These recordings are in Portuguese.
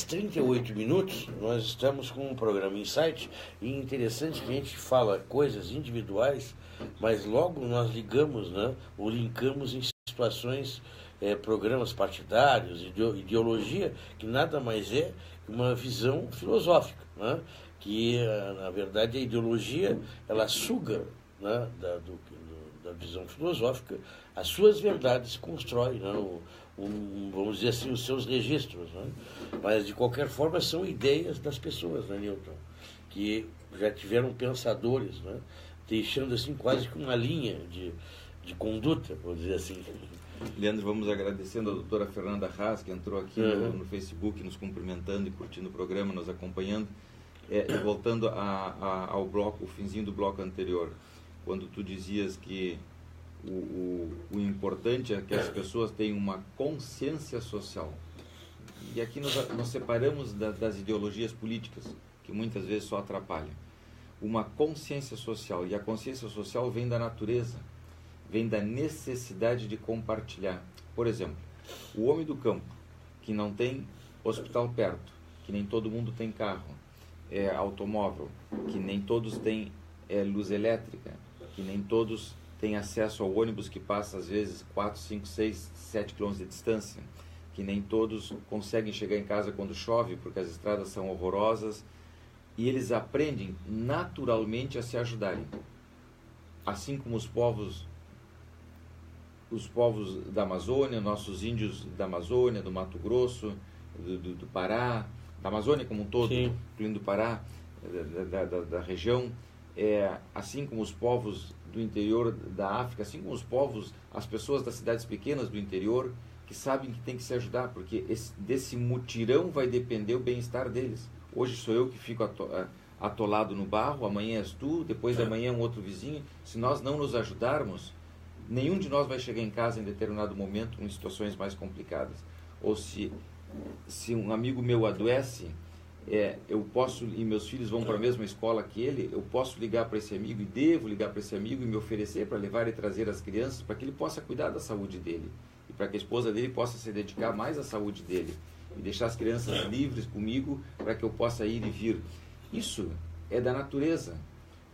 38 minutos, nós estamos com um programa Insight, e interessante que a gente fala coisas individuais, mas logo nós ligamos, né, ou linkamos em situações, programas partidários, ideologia, que nada mais é que uma visão filosófica, né, que, na verdade, a ideologia, ela suga, né, da visão filosófica, as suas verdades, constrói, né, vamos dizer assim, os seus registros, né? Mas de qualquer forma são ideias das pessoas, né, Newton? Que já tiveram pensadores, né? Deixando assim quase que uma linha de conduta, vamos dizer assim. Leandro, vamos agradecendo a doutora Fernanda Haas, que entrou aqui no Facebook, nos cumprimentando e curtindo o programa, nos acompanhando. E voltando ao bloco, o finzinho do bloco anterior, quando tu dizias que o importante é que as pessoas tenham uma consciência social. E aqui nós separamos das ideologias políticas, que muitas vezes só atrapalham. Uma consciência social. E a consciência social vem da natureza, vem da necessidade de compartilhar. Por exemplo, o homem do campo, que não tem hospital perto, que nem todo mundo tem carro, automóvel, que nem todos têm luz elétrica, que nem todos têm acesso ao ônibus que passa às vezes 4, 5, 6, 7 quilômetros de distância, que nem todos conseguem chegar em casa quando chove porque as estradas são horrorosas, e eles aprendem naturalmente a se ajudarem. Assim como os povos da Amazônia, nossos índios da Amazônia, do Mato Grosso, do Pará, da Amazônia como um todo, sim, incluindo o Pará, da região, assim como os povos do interior da África, assim como os povos, as pessoas das cidades pequenas do interior, que sabem que tem que se ajudar, porque desse mutirão vai depender o bem-estar deles. Hoje sou eu que fico atolado no barro, amanhã és tu, depois de amanhã é um outro vizinho. Se nós não nos ajudarmos, nenhum de nós vai chegar em casa em determinado momento em situações mais complicadas. Ou se um amigo meu adoece, eu posso, e meus filhos vão para a mesma escola que ele, eu posso ligar para esse amigo, e devo ligar para esse amigo e me oferecer para levar e trazer as crianças, para que ele possa cuidar da saúde dele, e para que a esposa dele possa se dedicar mais à saúde dele, e deixar as crianças livres comigo, para que eu possa ir e vir. Isso é da natureza.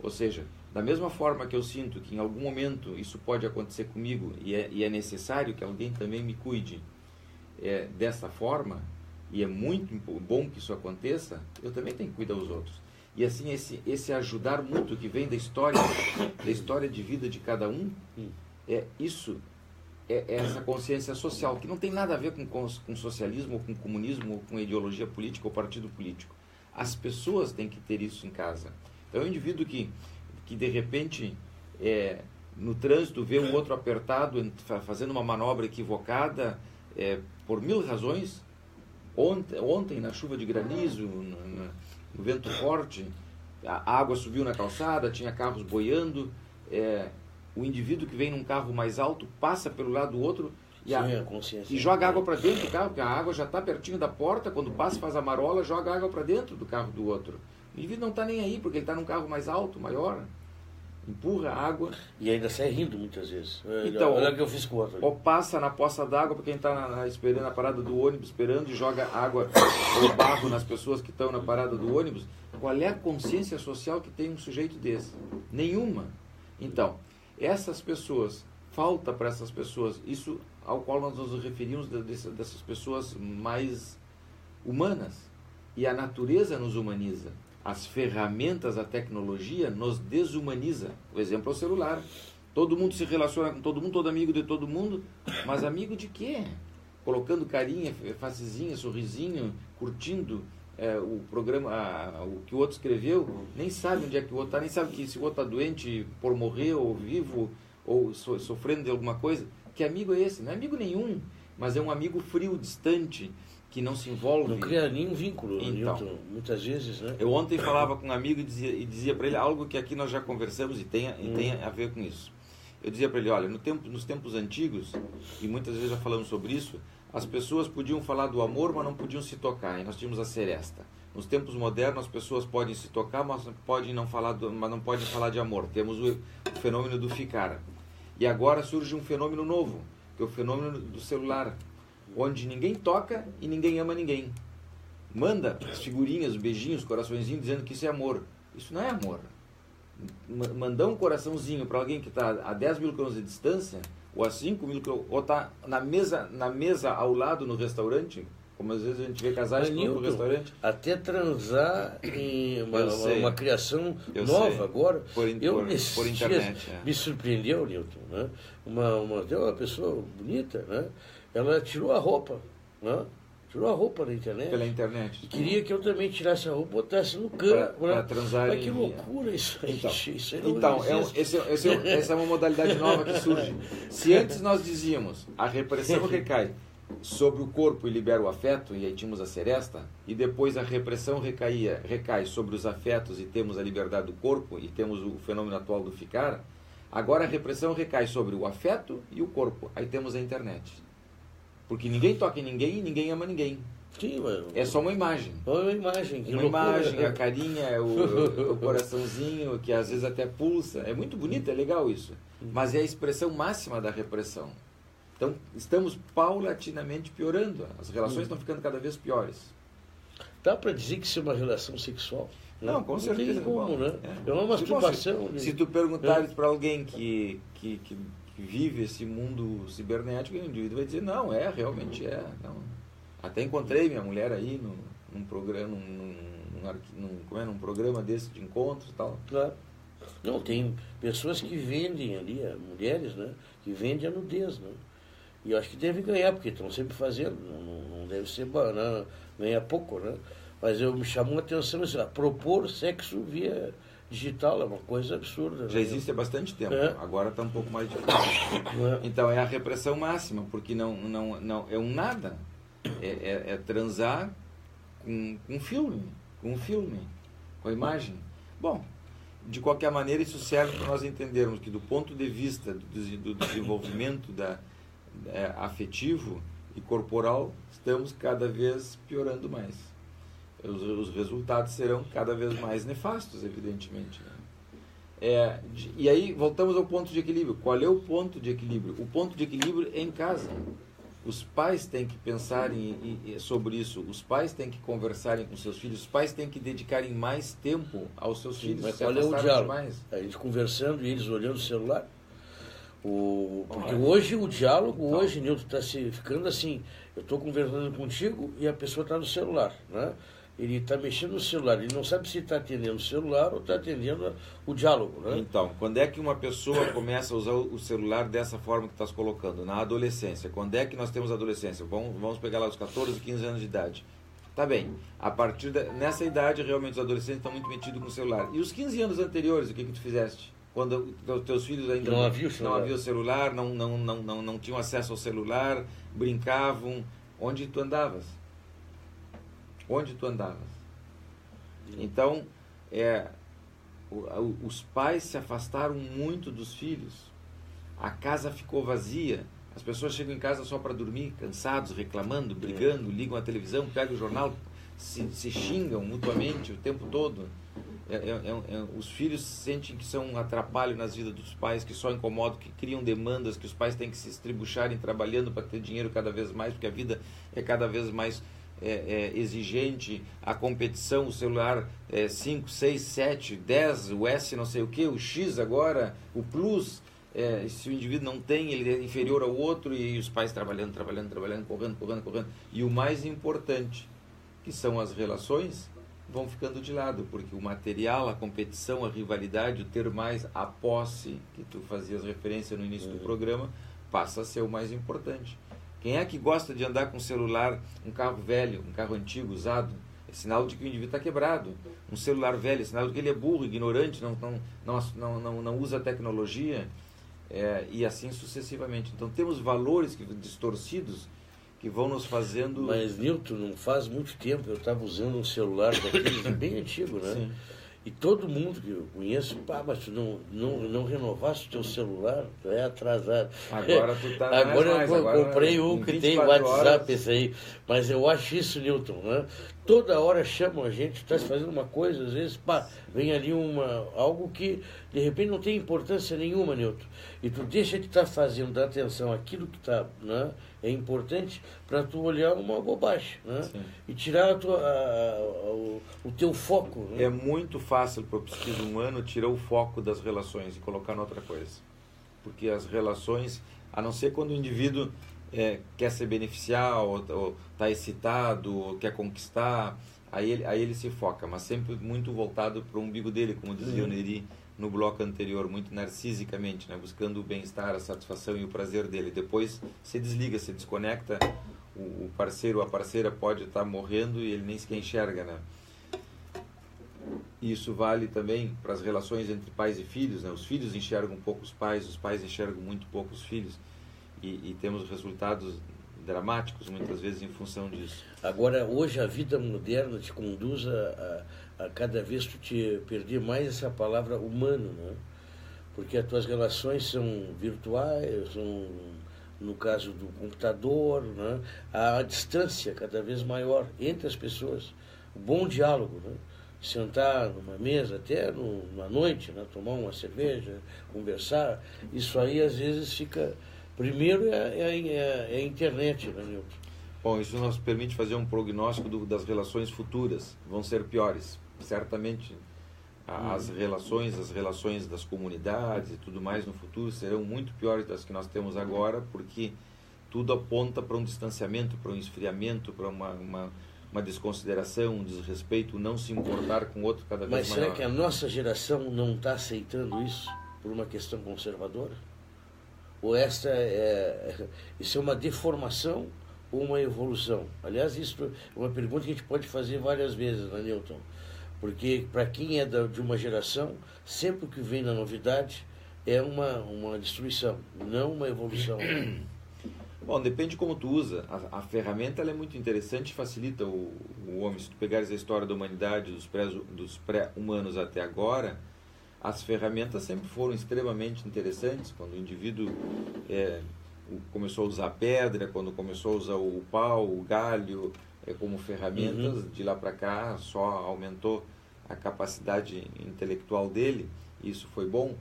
Ou seja, da mesma forma que eu sinto que em algum momento isso pode acontecer comigo, e é necessário que alguém também me cuide dessa forma, e é muito bom que isso aconteça, eu também tenho que cuidar dos outros. E assim, esse ajudar mútuo que vem da história de vida de cada um, isso é essa consciência social, que não tem nada a ver com socialismo, ou com comunismo, ou com ideologia política, ou partido político. As pessoas têm que ter isso em casa. Então, é um indivíduo que de repente, no trânsito, vê um outro apertado, fazendo uma manobra equivocada, por 1000 razões. Ontem, na chuva de granizo, no vento forte, a água subiu na calçada, tinha carros boiando, o indivíduo que vem num carro mais alto passa pelo lado do outro e joga água para dentro do carro, porque a água já está pertinho da porta, quando passa, faz a marola, joga água para dentro do carro do outro. O indivíduo não está nem aí, porque ele está num carro mais alto, maior, empurra a água. E ainda sai rindo muitas vezes. Então, olha o que eu fiz com o outro. Ou passa na poça d'água para quem está esperando na parada do ônibus, esperando, e joga água ou barro nas pessoas que estão na parada do ônibus. Qual é a consciência social que tem um sujeito desse? Nenhuma. Então, essas pessoas, falta para essas pessoas, isso ao qual nós nos referimos dessas pessoas mais humanas. E a natureza nos humaniza. As ferramentas, a tecnologia nos desumaniza. O exemplo é o celular. Todo mundo se relaciona com todo mundo, todo amigo de todo mundo, mas amigo de quê? Colocando carinha, facezinha, sorrisinho, curtindo o programa, o que o outro escreveu, nem sabe onde é que o outro está, nem sabe que se o outro está doente por morrer, ou vivo, ou sofrendo de alguma coisa. Que amigo é esse? Não é amigo nenhum, mas é um amigo frio, distante, que não se envolve. Não cria nenhum vínculo, então, muitas vezes, né? Eu ontem falava com um amigo e dizia para ele algo que aqui nós já conversamos e tem a ver com isso. Eu dizia para ele, olha, nos tempos antigos, e muitas vezes já falamos sobre isso, as pessoas podiam falar do amor, mas não podiam se tocar, e nós tínhamos a seresta. Nos tempos modernos, as pessoas podem se tocar, mas não podem falar de amor. Temos o fenômeno do ficar. E agora surge um fenômeno novo, que é o fenômeno do celular, onde ninguém toca e ninguém ama ninguém. manda as figurinhas, os beijinhos, os coraçõezinhos, dizendo que isso é amor. Isso não é amor. Mandar um coraçãozinho para alguém que está a 10 mil quilômetros de distância, ou a 5 mil quilômetros, ou está na mesa ao lado no restaurante, como às vezes a gente vê casais que vão para o restaurante. Até transar em uma criação nova agora. Por internet. Me surpreendeu, Newton. Né? Uma pessoa bonita, né? Ela tirou a roupa, né? Tirou a roupa na internet. Pela internet. E queria que eu também tirasse a roupa e botasse no campo. Para transar. Mas que loucura isso aí. Essa é uma modalidade nova que surge. Se antes nós dizíamos a repressão recai sobre o corpo e libera o afeto, e aí tínhamos a seresta, e depois a repressão recai sobre os afetos e temos a liberdade do corpo e temos o fenômeno atual do ficar, agora a repressão recai sobre o afeto e o corpo, aí temos a internet. Porque ninguém toca em ninguém e ninguém ama ninguém. Sim, mano. É só uma imagem. Uma imagem. A carinha, o coraçãozinho, que às vezes até pulsa. É muito bonito, é legal isso. Mas é a expressão máxima da repressão. Então, estamos paulatinamente piorando. As relações estão ficando cada vez piores. Dá para dizer que isso é uma relação sexual? Né? Não, com certeza. Não tem como, né? É uma masturbação. Se tu perguntares para alguém que vive esse mundo cibernético, o indivíduo vai dizer, não, realmente é. Não. Até encontrei minha mulher aí num programa, num programa desse de encontro e tal. Claro. Não, tem pessoas que vendem ali, mulheres, né? Que vendem a nudez, né? E eu acho que deve ganhar, porque estão sempre fazendo, não deve ser ganhar pouco, né? Mas me chamou a atenção, assim, propor sexo via digital é uma coisa absurda. Já existe há bastante tempo, agora está um pouco mais difícil. Então é a repressão máxima, porque não é um nada, é transar com um filme, com a imagem. Bom, de qualquer maneira isso serve para nós entendermos que do ponto de vista do desenvolvimento afetivo e corporal, estamos cada vez piorando mais. Os resultados serão cada vez mais nefastos, evidentemente. Né? E aí voltamos ao ponto de equilíbrio. Qual é o ponto de equilíbrio? O ponto de equilíbrio é em casa. Os pais têm que pensar sobre isso, os pais têm que conversarem com seus filhos, os pais têm que dedicarem mais tempo aos seus filhos. Mas qual é o diálogo? A gente conversando e eles olhando o celular? Porque hoje o diálogo, Nilton, está se ficando assim, eu estou conversando contigo e a pessoa está no celular, né? Ele está mexendo no celular, ele não sabe se está atendendo o celular ou está atendendo o diálogo, né? Então, quando é que uma pessoa começa a usar o celular dessa forma que está se colocando? Na adolescência. Quando é que nós temos adolescência? Vamos pegar lá os 14, 15 anos de idade. Tá bem, a partir nessa idade realmente os adolescentes estão muito metidos com o celular. E os 15 anos anteriores, o que tu fizeste? Quando teus filhos ainda não havia o celular, não tinham acesso ao celular, brincavam. Onde tu andavas? Então, os pais se afastaram muito dos filhos. A casa ficou vazia. As pessoas chegam em casa só para dormir, cansados, reclamando, brigando, ligam a televisão, pegam o jornal, se xingam mutuamente o tempo todo. Os filhos sentem que são um atrapalho nas vidas dos pais, que só incomodam, que criam demandas, que os pais têm que se estribucharem trabalhando para ter dinheiro cada vez mais, porque a vida é cada vez mais exigente, a competição, o celular 5, 6, 7, 10, o S não sei o que, o X agora, o Plus, se o indivíduo não tem, ele é inferior ao outro, e os pais trabalhando, correndo. E o mais importante, que são as relações, vão ficando de lado, porque o material, a competição, a rivalidade, o ter mais, a posse, que tu fazias referência no início do programa, passa a ser o mais importante. Quem é que gosta de andar com um celular, um carro velho, um carro antigo, usado? É sinal de que o indivíduo está quebrado. Um celular velho é sinal de que ele é burro, ignorante, não usa a tecnologia, e assim sucessivamente. Então temos valores distorcidos que vão nos fazendo... Mas, Nilton, não faz muito tempo eu estava usando um celular daqueles bem antigo, né? Sim. E todo mundo que eu conheço, mas tu não renovaste o teu celular, tu é atrasado. Agora tu tá Agora eu comprei um que tem WhatsApp, esse aí. Mas eu acho isso, Nilton, né? toda hora chamam a gente, está fazendo uma coisa, às vezes, pá, vem ali algo que de repente não tem importância nenhuma, Nilton. E tu deixa de estar fazendo, dar atenção àquilo que tá, né, é importante para tu olhar uma bobagem, né? E tirar o teu foco. Né? É muito fácil para o psiquismo humano tirar o foco das relações e colocar noutra coisa. Porque as relações, a não ser quando o indivíduo quer se beneficiar, ou está excitado, ou quer conquistar, aí ele se foca, mas sempre muito voltado para o umbigo dele, como dizia o Neri no bloco anterior, muito narcisicamente, né? Buscando o bem-estar, a satisfação e o prazer dele. Depois se desliga, se desconecta, o parceiro ou a parceira pode estar morrendo e ele nem sequer enxerga, né? Isso vale também para as relações entre pais e filhos, né? Os filhos enxergam um pouco os pais enxergam muito pouco os filhos, e temos resultados dramáticos muitas vezes em função disso. Agora, hoje a vida moderna te conduz a cada vez tu te perder mais essa palavra humano, né? Porque as tuas relações são virtuais, são, no caso do computador, né? Há a distância cada vez maior entre as pessoas. O bom diálogo, né? Sentar numa mesa, até na noite, né? Tomar uma cerveja, conversar, isso aí às vezes fica... Primeiro é a internet, né, Nilton? Bom, isso nos permite fazer um prognóstico das relações futuras. Vão ser piores. Certamente as relações das comunidades e tudo mais no futuro serão muito piores das que nós temos agora, porque tudo aponta para um distanciamento, para um esfriamento, para uma desconsideração, um desrespeito, não se importar com o outro cada vez mais. Mas será que a nossa geração não está aceitando isso por uma questão conservadora? Ou isso é uma deformação ou uma evolução? Aliás, isso é uma pergunta que a gente pode fazer várias vezes, né, Nilton? Porque para quem é de uma geração, sempre que vem na novidade é uma destruição, não uma evolução. Bom, depende de como tu usa. A ferramenta ela é muito interessante e facilita o homem. Se tu pegares a história da humanidade, dos pré-humanos até agora, as ferramentas sempre foram extremamente interessantes. Quando o indivíduo começou a usar a pedra, quando começou a usar o pau, o galho como ferramentas, de lá para cá só aumentou a capacidade intelectual dele. Isso foi bom.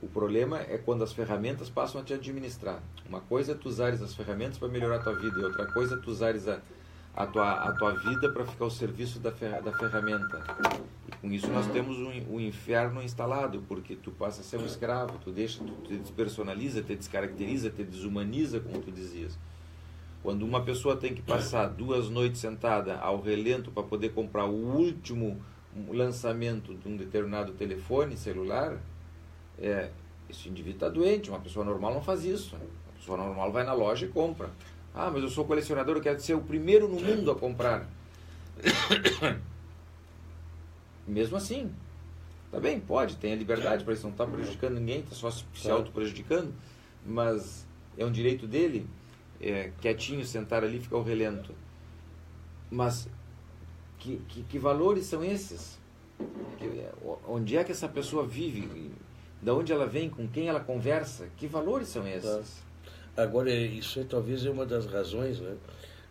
O problema é quando as ferramentas passam a te administrar. Uma coisa é tu usares as ferramentas para melhorar a tua vida, e outra coisa é tu usares a tua vida para ficar ao serviço da ferramenta. E com isso nós temos um inferno instalado, porque tu passa a ser um escravo, tu te despersonaliza, te descaracteriza, te desumaniza, como tu dizias. Quando uma pessoa tem que passar 2 noites sentada ao relento para poder comprar o último lançamento de um determinado telefone celular, esse indivíduo está doente. Uma pessoa normal não faz isso. Uma pessoa normal vai na loja e compra. Ah, mas eu sou colecionador, eu quero ser o primeiro no mundo a comprar. Mesmo assim, tá bem, pode, tem a liberdade para isso, não está prejudicando ninguém, está só se auto-prejudicando, mas é um direito dele, quietinho, sentar ali e ficar ao relento. Mas que valores são esses? Onde é que essa pessoa vive? De onde ela vem? Com quem ela conversa? Que valores são esses? Agora, isso talvez é uma das razões, né,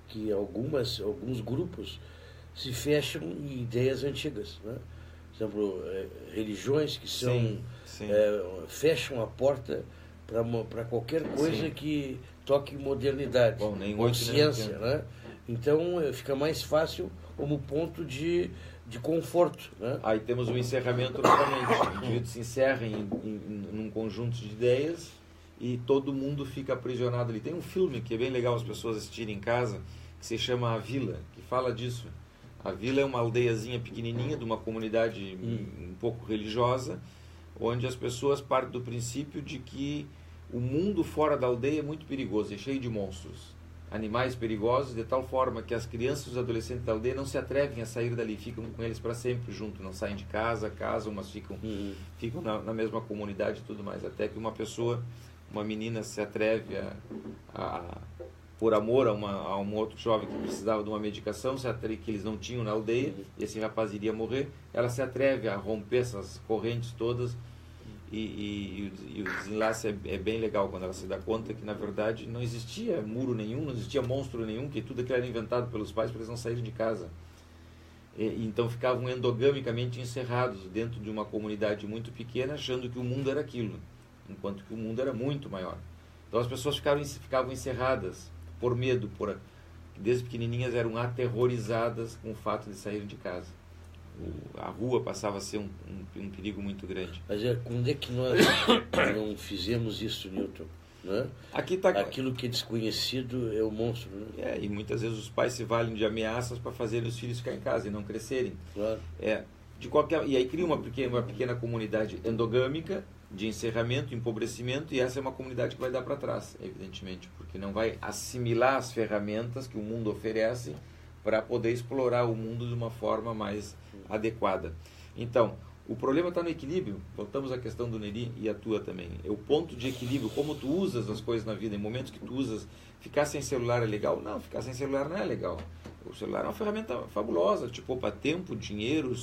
que alguns grupos se fecham em ideias antigas, né? Por exemplo, religiões que são fecham a porta para qualquer coisa que toque modernidade, consciência, né? Então fica mais fácil como ponto de conforto, né? Aí temos o encerramento novamente. O indivíduo se encerra num conjunto de ideias e todo mundo fica aprisionado ali. Tem um filme que é bem legal as pessoas assistirem em casa, que se chama A Vila, que fala disso. A Vila é uma aldeiazinha pequenininha de uma comunidade um pouco religiosa, onde as pessoas partem do princípio de que o mundo fora da aldeia é muito perigoso, é cheio de monstros, animais perigosos, de tal forma que as crianças e os adolescentes da aldeia não se atrevem a sair dali, ficam com eles para sempre junto, não saem de casa, casam, mas ficam na mesma comunidade e tudo mais, até que uma menina se atreve por amor a um outro jovem que precisava de uma medicação, que eles não tinham na aldeia, e esse rapaz iria morrer, ela se atreve a romper essas correntes todas, e o desenlace é bem legal quando ela se dá conta que na verdade não existia muro nenhum, não existia monstro nenhum, que tudo aquilo era inventado pelos pais para eles não saírem de casa. Então ficavam endogamicamente encerrados dentro de uma comunidade muito pequena, achando que o mundo era aquilo, enquanto que o mundo era muito maior. Então as pessoas ficavam encerradas por medo, desde pequenininhas eram aterrorizadas com o fato de sair de casa. A rua passava a ser um perigo muito grande. Mas quando é que nós não fizemos isso, Newton? Né? Aqui tá... Aquilo que é desconhecido é o monstro. Né? E muitas vezes os pais se valem de ameaças para fazer os filhos ficarem em casa e não crescerem. Claro. E aí cria uma pequena comunidade endogâmica de encerramento, empobrecimento, e essa é uma comunidade que vai dar para trás, evidentemente, porque não vai assimilar as ferramentas que o mundo oferece para poder explorar o mundo de uma forma mais adequada. Então, o problema está no equilíbrio. Voltamos à questão do Neri e a tua também. É o ponto de equilíbrio, como tu usas as coisas na vida, em momentos que tu usas. Ficar sem celular é legal? Não, ficar sem celular não é legal. O celular é uma ferramenta fabulosa, te poupa tempo, dinheiro,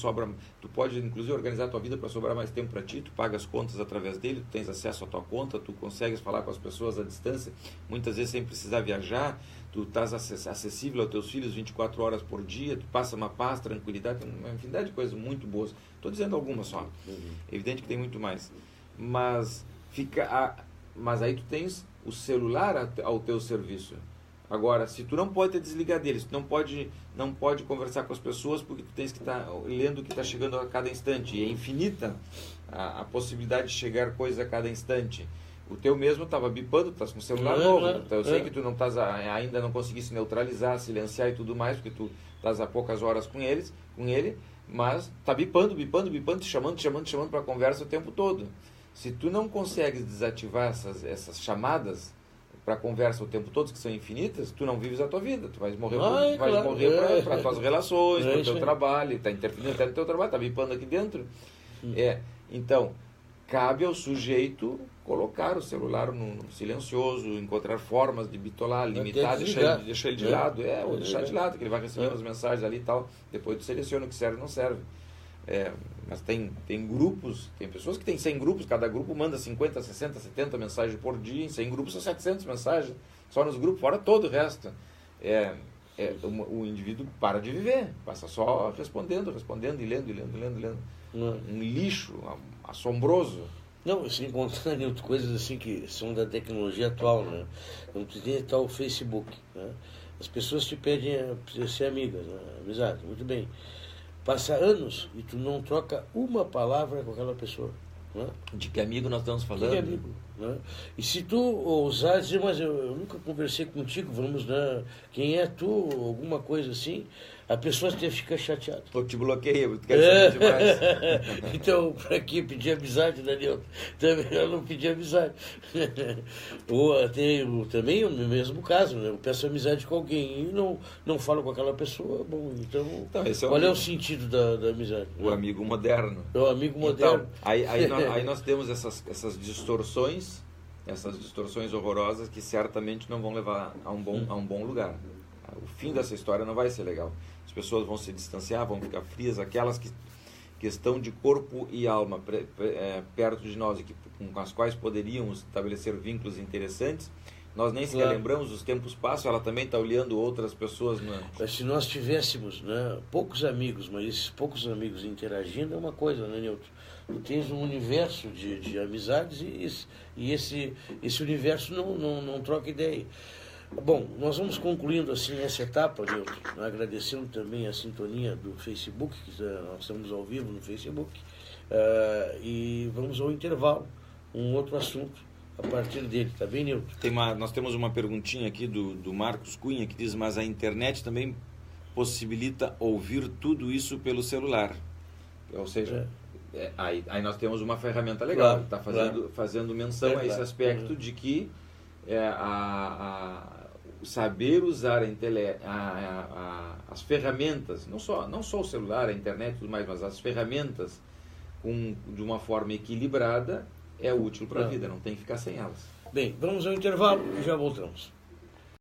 tu pode inclusive organizar a tua vida para sobrar mais tempo para ti, tu paga as contas através dele, tu tens acesso à tua conta, tu consegues falar com as pessoas à distância, muitas vezes sem precisar viajar, tu estás acessível aos teus filhos 24 horas por dia, tu passa uma paz, tranquilidade, uma infinidade de coisas muito boas. Estou dizendo algumas só. É evidente que tem muito mais. Mas aí tu tens o celular ao teu serviço. Agora, se tu não pode te desligar deles, tu não pode conversar com as pessoas porque tu tens que estar lendo o que está chegando a cada instante. E é infinita a possibilidade de chegar coisas a cada instante. O teu mesmo estava bipando, tu estás com o celular novo. Então eu sei que tu não ainda não conseguisse neutralizar, silenciar e tudo mais, porque tu estás há poucas horas com ele, mas está bipando, te chamando para conversa o tempo todo. Se tu não consegues desativar essas chamadas para conversa o tempo todo, que são infinitas, tu não vives a tua vida, tu vais morrer, para as tuas relações, para o teu trabalho, está interferindo até no teu trabalho, está bipando aqui dentro. Então, cabe ao sujeito colocar o celular no silencioso, encontrar formas de bitolar, limitar, deixar ele de lado, ou deixar de lado, que ele vai recebendo as mensagens ali e tal, depois tu seleciona o que serve e não serve. Mas tem grupos, tem pessoas que têm 100 grupos, cada grupo manda 50, 60, 70 mensagens por dia, em 100 grupos são 700 mensagens, só nos grupos, fora todo o resto. O indivíduo para de viver, passa só respondendo e lendo. Um lixo assombroso. Não, sem contar coisas assim que são da tecnologia atual, né? Então tu tem tal o Facebook, né? As pessoas te pedem a ser amigas, né? Amizade, muito bem. Passa anos e tu não troca uma palavra com aquela pessoa. Né? De que amigo nós estamos falando? De amigo. Né? E se tu ousar dizer, mas eu nunca conversei contigo, vamos, né? Quem é tu, alguma coisa assim, a pessoa até fica chateada. Eu te bloqueio, tu quer saber demais. Então, para que pedir amizade, Daniel? Também eu não pedi amizade. Ou até também o mesmo caso, né? Eu peço amizade com alguém e não falo com aquela pessoa. Bom, então qual é o sentido da amizade? O amigo moderno. É o amigo moderno. Então, aí nós temos essas distorções horrorosas que certamente não vão levar a um bom lugar. O fim dessa história não vai ser legal. As pessoas vão se distanciar, vão ficar frias, aquelas que estão de corpo e alma perto de nós e com as quais poderíamos estabelecer vínculos interessantes, nós nem sequer lembramos, os tempos passam, ela também está olhando outras pessoas. Mas se nós tivéssemos, né, poucos amigos, mas esses poucos amigos interagindo é uma coisa, né, Newton? Tu tens um universo de amizades e esse universo não troca ideia. Bom, nós vamos concluindo assim essa etapa, Newton, agradecendo também a sintonia do Facebook, que nós estamos ao vivo no Facebook, e vamos ao intervalo, um outro assunto a partir dele, tá bem, Newton? Nós temos uma perguntinha aqui do Marcos Cunha, que diz, mas a internet também possibilita ouvir tudo isso pelo celular. Ou seja, aí nós temos uma ferramenta legal, que está fazendo menção a esse aspecto de que saber usar as ferramentas, não só o celular, a internet e tudo mais, mas as ferramentas de uma forma equilibrada é útil para a vida, não tem que ficar sem elas. Bem, vamos ao intervalo e já voltamos.